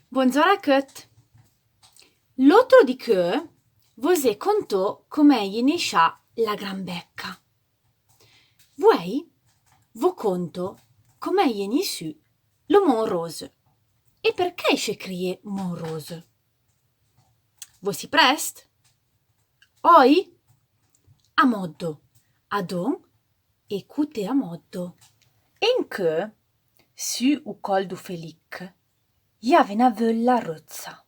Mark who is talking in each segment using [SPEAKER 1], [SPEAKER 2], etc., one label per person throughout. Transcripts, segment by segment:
[SPEAKER 1] Buongiorno Kët. L'altro di che vosé contò come gli niscià la gran becca. Vuoi? Vo conto come gli nisciù lo Mon Rose. E perché esce crie Mon Rose? Vo si prest? Oi? A moddo, adon e cute a moddo. En che, su u col du Felic, jave una völla rozza.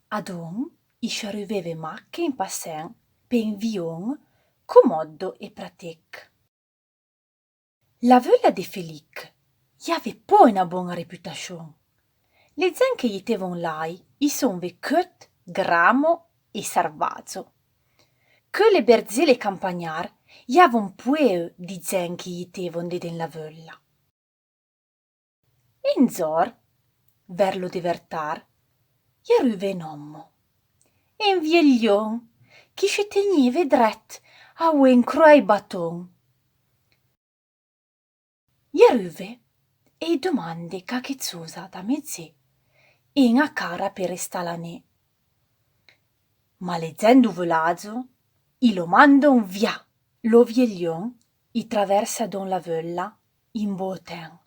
[SPEAKER 1] Adon isce riveve macche in passen pen vion comoddo e pratec. La völla de Felic jave poi una buona reputazion. Le zen che gli tevon lai i son ve cött, gramo e sarvazo. Che le berzele campagnar javon pueu di zen che gli tevon deden la völla. In zor, verlo de vertar, gli arrive un ommo. E un vieglion chi se tenive dret a un croei baton. Gli arrive e domande cachezzosa da mezzè e una cara per estalanè. Ma leggendo volazo, i lo mandon via. Lo vieglion i traversa don la völla in boten.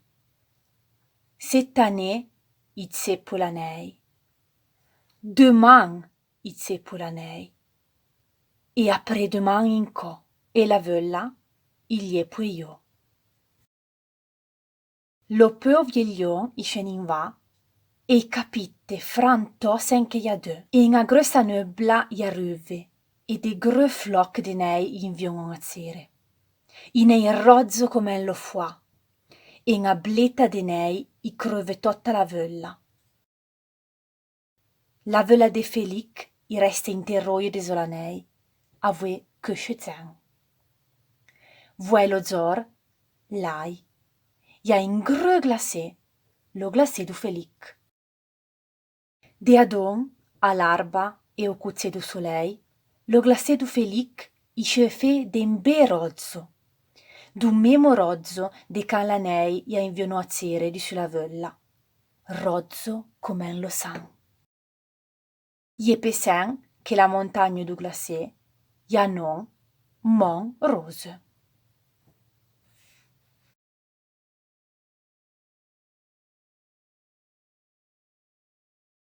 [SPEAKER 1] Settanè i zeppolanei. Deman i zeppolanei. E après-demain in co, e la völla il è pueio. Lo peu vieglion i scen in va, e capitte franto sen che ja dö, e una grossa nebbla i arrive, e de gros floc de nei in vion a zere. I nei rozzo come lo foie, e una bletta de nei i creve tutta la völla. La völla de Felic i resta in terroio de solanei, a voi che zen. Vuoi lo zor? Lai. Ja un gros glacé, lo glacé du Felic. De adon, a l'arba e o cuzze du solei, lo glacé du Felic i fe den be rozzo. D'un memo rozzo de can lanei ja invionò a zere di sulla völla. Rozzo come lo san. Je pesen che la montagna du glacé ja non Mon Rose.